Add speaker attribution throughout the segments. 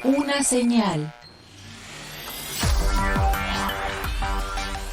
Speaker 1: Una señal.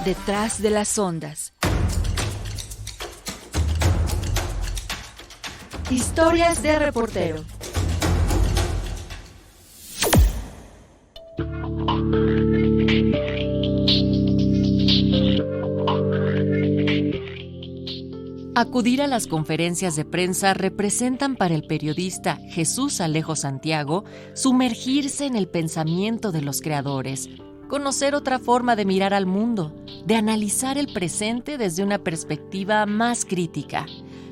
Speaker 1: Detrás de las ondas. Historias de reportero. Acudir a las conferencias de prensa representan para el periodista Jesús Alejo Santiago sumergirse en el pensamiento de los creadores, conocer otra forma de mirar al mundo, de analizar el presente desde una perspectiva más crítica.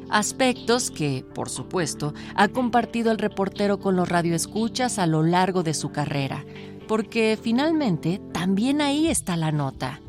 Speaker 1: Aspectos que, por supuesto, ha compartido el reportero con los radioescuchas a lo largo de su carrera, porque finalmente también ahí está la nota.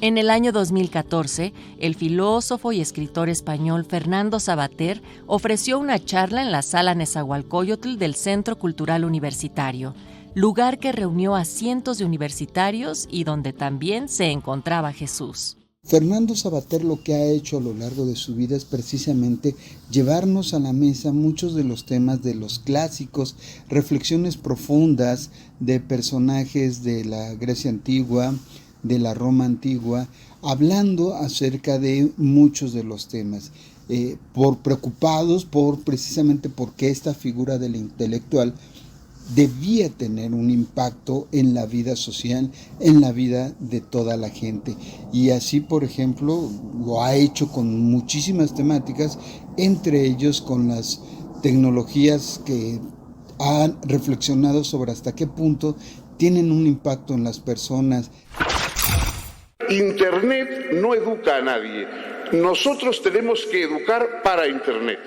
Speaker 1: En el año 2014, el filósofo y escritor español Fernando Savater ofreció una charla en la Sala Nezahualcóyotl del Centro Cultural Universitario, lugar que reunió a cientos de universitarios y donde también se encontraba Jesús.
Speaker 2: Fernando Savater lo que ha hecho a lo largo de su vida es precisamente llevarnos a la mesa muchos de los temas de los clásicos, reflexiones profundas de personajes de la Grecia antigua, de la Roma antigua, hablando acerca de muchos de los temas, preocupados precisamente porque esta figura del intelectual debía tener un impacto en la vida social, en la vida de toda la gente. Y así, por ejemplo, lo ha hecho con muchísimas temáticas, entre ellos con las tecnologías que han reflexionado sobre hasta qué punto tienen un impacto en las personas.
Speaker 3: Internet no educa a nadie. Nosotros tenemos que educar para Internet,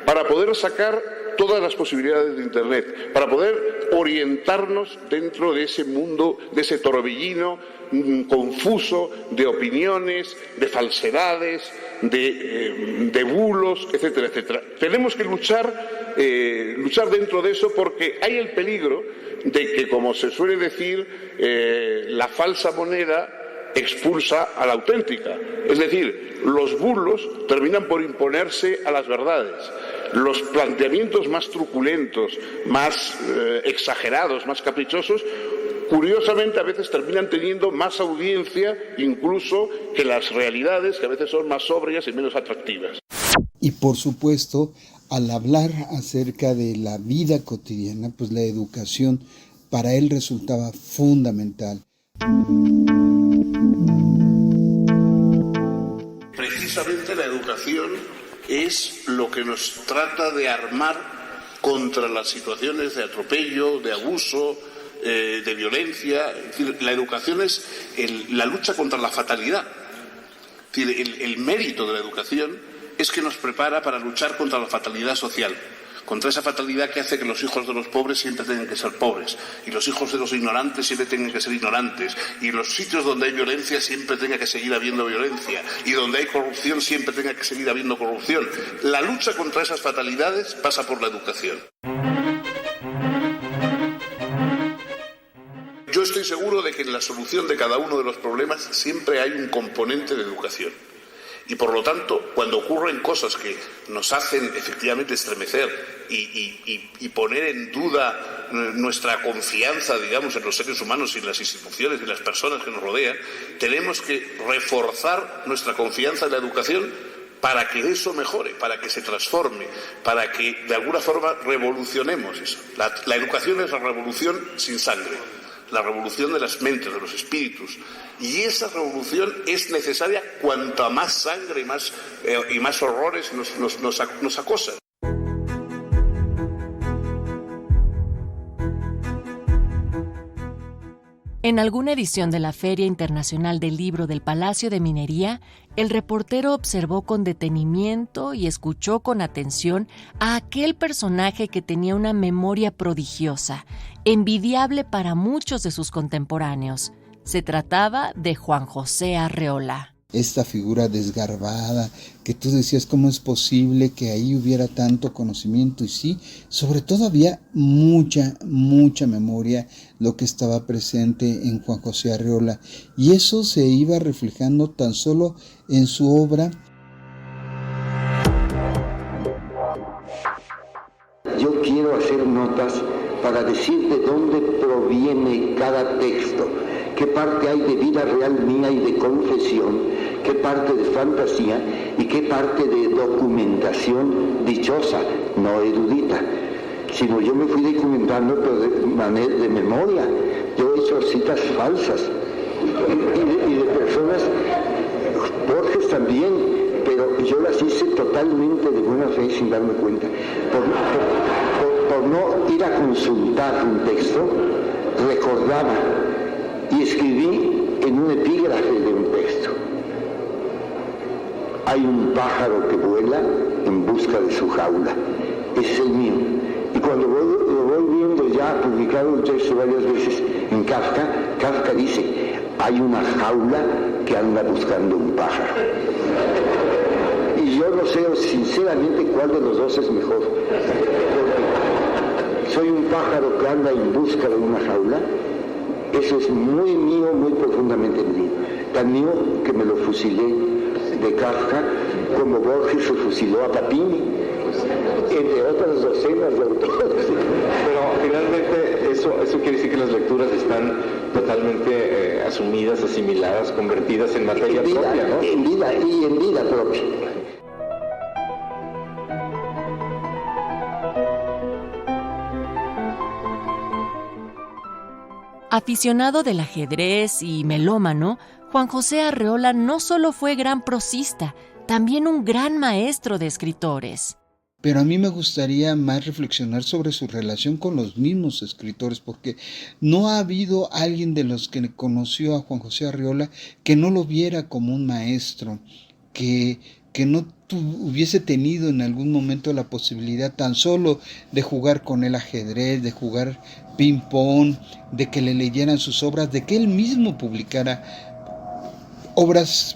Speaker 3: para poder sacar todas las posibilidades de Internet, para poder orientarnos dentro de ese mundo, de ese torbellino confuso de opiniones, de falsedades, de bulos, etcétera, etcétera. Tenemos que luchar dentro de eso, porque hay el peligro de que, como se suele decir, la falsa moneda expulsa a la auténtica. Es decir, los bulos terminan por imponerse a las verdades. Los planteamientos más truculentos, más exagerados, más caprichosos, curiosamente a veces terminan teniendo más audiencia incluso que las realidades, que a veces son más sobrias y menos atractivas.
Speaker 2: Y por supuesto, al hablar acerca de la vida cotidiana, pues la educación para él resultaba fundamental.
Speaker 3: Precisamente la educación es lo que nos trata de armar contra las situaciones de atropello, de abuso, de violencia. Es decir, la educación es la lucha contra la fatalidad. Es decir, el mérito de la educación es que nos prepara para luchar contra la fatalidad social, contra esa fatalidad que hace que los hijos de los pobres siempre tengan que ser pobres, y los hijos de los ignorantes siempre tengan que ser ignorantes, y los sitios donde hay violencia siempre tenga que seguir habiendo violencia, y donde hay corrupción siempre tenga que seguir habiendo corrupción. La lucha contra esas fatalidades pasa por la educación. Yo estoy seguro de que en la solución de cada uno de los problemas siempre hay un componente de educación. Y por lo tanto, cuando ocurren cosas que nos hacen efectivamente estremecer y poner en duda nuestra confianza, digamos, en los seres humanos y en las instituciones y en las personas que nos rodean, tenemos que reforzar nuestra confianza en la educación para que eso mejore, para que se transforme, para que de alguna forma revolucionemos eso. La educación es la revolución sin sangre, la revolución de las mentes, de los espíritus. Y esa revolución es necesaria cuanta más sangre y más horrores nos acosan.
Speaker 1: En alguna edición de la Feria Internacional del Libro del Palacio de Minería, el reportero observó con detenimiento y escuchó con atención a aquel personaje que tenía una memoria prodigiosa, envidiable para muchos de sus contemporáneos. Se trataba de Juan José Arreola.
Speaker 2: Esta figura desgarbada, que tú decías cómo es posible que ahí hubiera tanto conocimiento, y sí, sobre todo había mucha memoria lo que estaba presente en Juan José Arreola, y eso se iba reflejando tan solo en su obra.
Speaker 4: Yo quiero hacer nota horas para decir de dónde proviene cada texto, qué parte hay de vida real mía y de confesión, qué parte de fantasía y qué parte de documentación dichosa, no erudita. Sino yo me fui documentando, pero de memoria. Yo he hecho citas falsas y de personas, Borges también, pero yo las hice totalmente de buena fe sin darme cuenta. Por no ir a consultar un texto, recordaba y escribí en un epígrafe de un texto. Hay un pájaro que vuela en busca de su jaula. Ese es el mío. Y cuando lo voy viendo ya publicado el texto varias veces en Kafka, Kafka dice, hay una jaula que anda buscando un pájaro. Y yo no sé sinceramente cuál de los dos es mejor. Soy un pájaro que anda en busca de una jaula. Eso es muy mío, muy profundamente mío. Tan mío que me lo fusilé de Kafka, como Borges se fusiló a Papini, entre otras docenas de autores.
Speaker 5: Pero finalmente eso quiere decir que las lecturas están totalmente asumidas, asimiladas, convertidas en materia propia, ¿no?
Speaker 4: En vida propia.
Speaker 1: Aficionado del ajedrez y melómano, Juan José Arreola no solo fue gran prosista, también un gran maestro de escritores.
Speaker 2: Pero a mí me gustaría más reflexionar sobre su relación con los mismos escritores, porque no ha habido alguien de los que conoció a Juan José Arreola que no lo viera como un maestro, que no hubiese tenido en algún momento la posibilidad tan solo de jugar con él ajedrez, de jugar ping-pong, de que le leyeran sus obras, de que él mismo publicara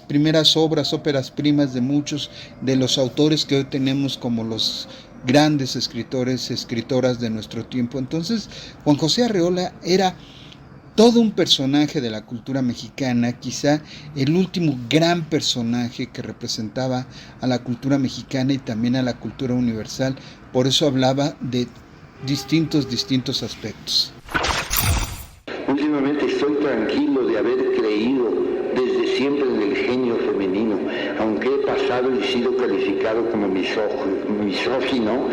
Speaker 2: primeras obras, óperas primas de muchos de los autores que hoy tenemos como los grandes escritores, escritoras de nuestro tiempo. Entonces, Juan José Arreola era todo un personaje de la cultura mexicana, quizá el último gran personaje que representaba a la cultura mexicana y también a la cultura universal. Por eso hablaba de distintos aspectos.
Speaker 4: Últimamente estoy tranquilo de haber creído desde siempre en el genio femenino, aunque he pasado y sido calificado como misógino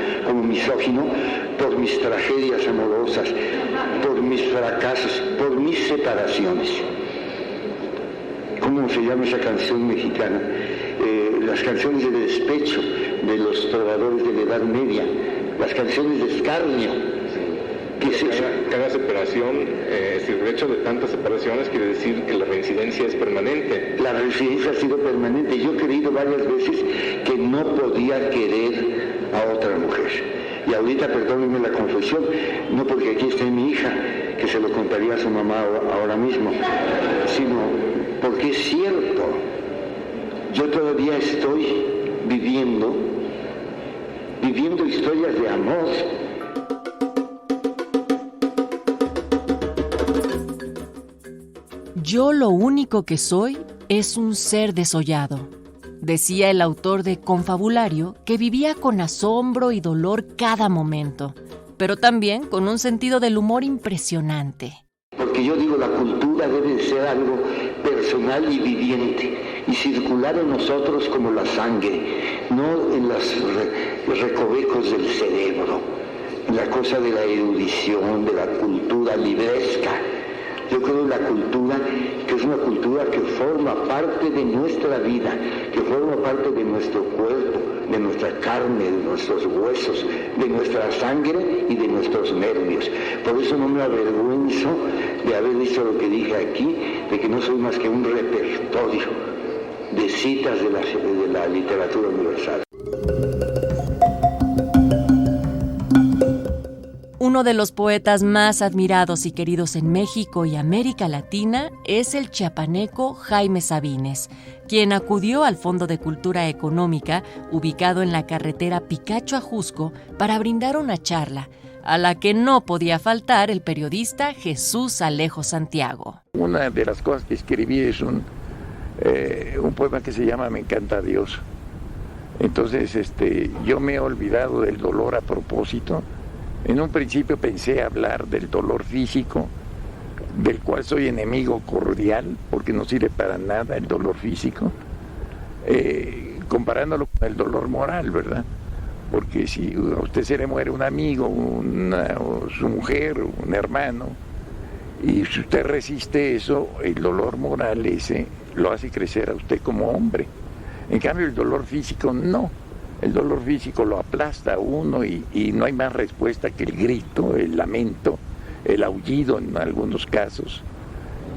Speaker 4: por mis tragedias amorosas, por mis fracasos, por mis separaciones. ¿Cómo se llama esa canción mexicana? Las canciones de despecho de los trovadores de la Edad Media, las canciones de escarnio.
Speaker 5: Cada separación, el hecho de tantas separaciones quiere decir que la reincidencia es permanente.
Speaker 4: La reincidencia ha sido permanente. Yo he creído varias veces que no podía querer a otra mujer. Y ahorita, perdónenme la confesión, no porque aquí esté mi hija, que se lo contaría a su mamá ahora mismo, sino porque es cierto. Yo todavía estoy viviendo historias de amor.
Speaker 1: Yo lo único que soy es un ser desollado, decía el autor de Confabulario, que vivía con asombro y dolor cada momento, pero también con un sentido del humor impresionante.
Speaker 4: Porque yo digo, la cultura debe de ser algo personal y viviente y circular en nosotros como la sangre, no en los recovecos del cerebro, en la cosa de la erudición, de la cultura libresca. Yo creo en la cultura, que es una cultura que forma parte de nuestra vida, que forma parte de nuestro cuerpo, de nuestra carne, de nuestros huesos, de nuestra sangre y de nuestros nervios. Por eso no me avergüenzo de haber dicho lo que dije aquí, de que no soy más que un repertorio de citas de la literatura universal.
Speaker 1: Uno de los poetas más admirados y queridos en México y América Latina es el chiapaneco Jaime Sabines, quien acudió al Fondo de Cultura Económica, ubicado en la carretera Picacho-Ajusco, para brindar una charla, a la que no podía faltar el periodista Jesús Alejo Santiago.
Speaker 6: Una de las cosas que escribí es un poema que se llama Me encanta Dios. Entonces yo me he olvidado del dolor a propósito En un principio pensé hablar del dolor físico, del cual soy enemigo cordial, porque no sirve para nada el dolor físico, comparándolo con el dolor moral, ¿verdad? Porque si a usted se le muere un amigo, o su mujer, un hermano, y si usted resiste eso, el dolor moral ese lo hace crecer a usted como hombre. En cambio, el dolor físico no. El dolor físico lo aplasta a uno y no hay más respuesta que el grito, el lamento, el aullido en algunos casos.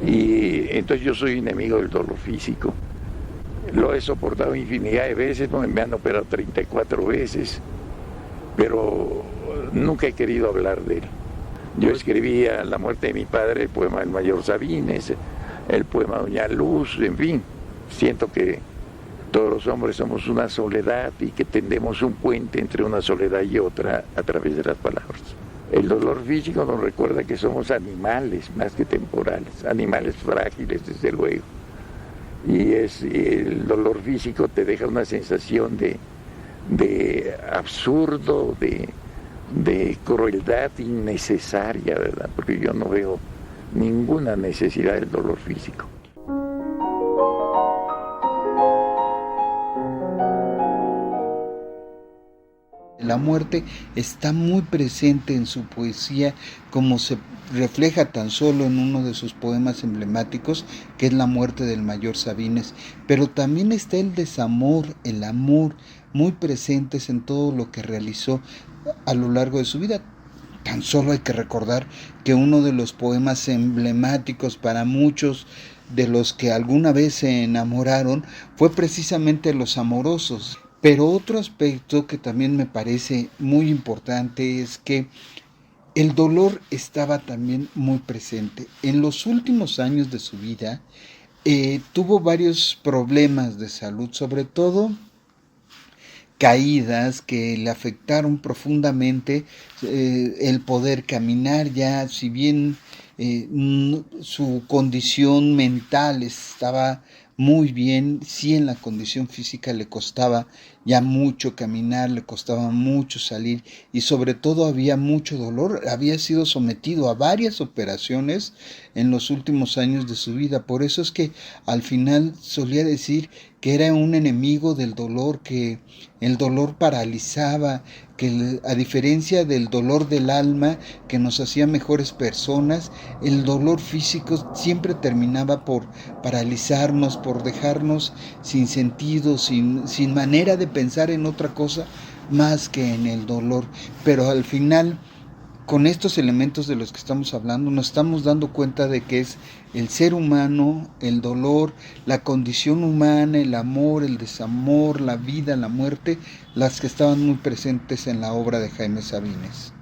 Speaker 6: Y entonces yo soy enemigo del dolor físico. Lo he soportado infinidad de veces, me han operado 34 veces, pero nunca he querido hablar de él. Yo escribí a la muerte de mi padre el poema del Mayor Sabines, el poema Doña Luz, en fin, siento que todos los hombres somos una soledad y que tendemos un puente entre una soledad y otra a través de las palabras. El dolor físico nos recuerda que somos animales más que temporales, animales frágiles desde luego. Y el dolor físico te deja una sensación de absurdo, de crueldad innecesaria, ¿verdad? Porque yo no veo ninguna necesidad del dolor físico.
Speaker 2: La muerte está muy presente en su poesía, como se refleja tan solo en uno de sus poemas emblemáticos, que es La muerte del Mayor Sabines, pero también está el desamor, el amor, muy presentes en todo lo que realizó a lo largo de su vida. Tan solo hay que recordar que uno de los poemas emblemáticos para muchos de los que alguna vez se enamoraron fue precisamente Los Amorosos. Pero otro aspecto que también me parece muy importante es que el dolor estaba también muy presente. En los últimos años de su vida tuvo varios problemas de salud, sobre todo caídas que le afectaron profundamente el poder caminar. Ya, si bien su condición mental estaba muy bien, sí, en la condición física le costaba ya mucho caminar, le costaba mucho salir y sobre todo había mucho dolor. Había sido sometido a varias operaciones en los últimos años de su vida. Por eso es que al final solía decir que era un enemigo del dolor, que el dolor paralizaba, que a diferencia del dolor del alma que nos hacía mejores personas, el dolor físico siempre terminaba por paralizarnos, por dejarnos sin sentido, sin manera de pensar en otra cosa más que en el dolor. Pero al final, con estos elementos de los que estamos hablando, nos estamos dando cuenta de que es el ser humano, el dolor, la condición humana, el amor, el desamor, la vida, la muerte, las que estaban muy presentes en la obra de Jaime Sabines.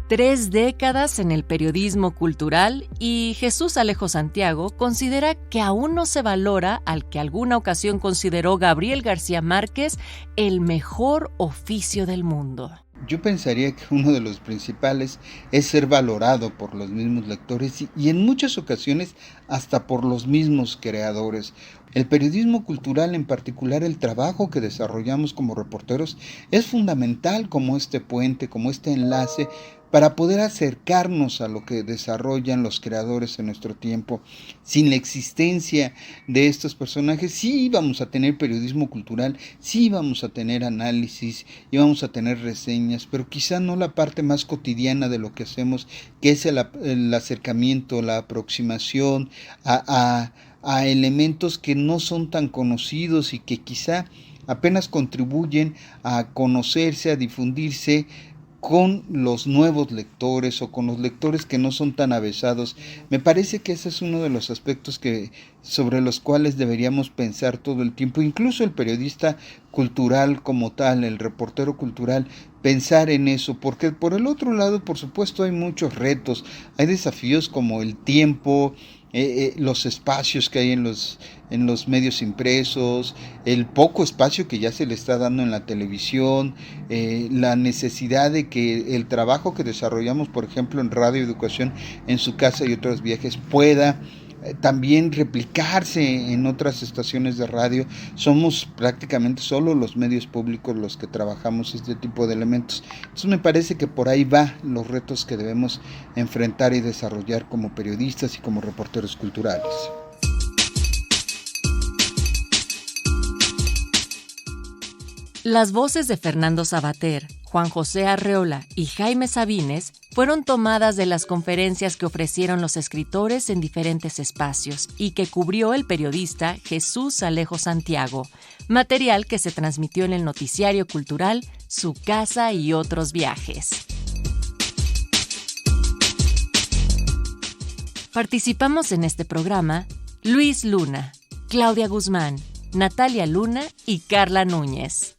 Speaker 1: 3 décadas en el periodismo cultural y Jesús Alejo Santiago considera que aún no se valora al que alguna ocasión consideró Gabriel García Márquez el mejor oficio del mundo.
Speaker 2: Yo pensaría que uno de los principales es ser valorado por los mismos lectores y en muchas ocasiones hasta por los mismos creadores. El periodismo cultural, en particular el trabajo que desarrollamos como reporteros, es fundamental como este puente, como este enlace para poder acercarnos a lo que desarrollan los creadores en nuestro tiempo. Sin la existencia de estos personajes, sí íbamos a tener periodismo cultural, sí íbamos a tener análisis, íbamos a tener reseñas, pero quizá no la parte más cotidiana de lo que hacemos, que es el acercamiento, la aproximación a elementos que no son tan conocidos y que quizá apenas contribuyen a conocerse, a difundirse con los nuevos lectores o con los lectores que no son tan avesados. Me parece que ese es uno de los aspectos sobre los cuales deberíamos pensar todo el tiempo, incluso el periodista cultural como tal, el reportero cultural, pensar en eso, porque por el otro lado, por supuesto, hay muchos retos, hay desafíos como el tiempo, los espacios que hay en los medios impresos, el poco espacio que ya se le está dando en la televisión, la necesidad de que el trabajo que desarrollamos, por ejemplo, en Radio Educación, en su casa y otros viajes, pueda también replicarse en otras estaciones de radio. Somos prácticamente solo los medios públicos los que trabajamos este tipo de elementos. Entonces me parece que por ahí va los retos que debemos enfrentar y desarrollar como periodistas y como reporteros culturales.
Speaker 1: Las voces de Fernando Sabater, Juan José Arreola y Jaime Sabines fueron tomadas de las conferencias que ofrecieron los escritores en diferentes espacios y que cubrió el periodista Jesús Alejo Santiago, material que se transmitió en el noticiario cultural Su Casa y Otros Viajes. Participamos en este programa Luis Luna, Claudia Guzmán, Natalia Luna y Carla Núñez.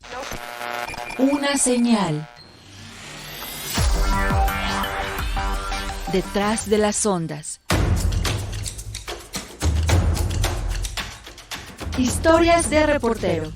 Speaker 1: Una señal. Detrás de las ondas. Historias de reportero.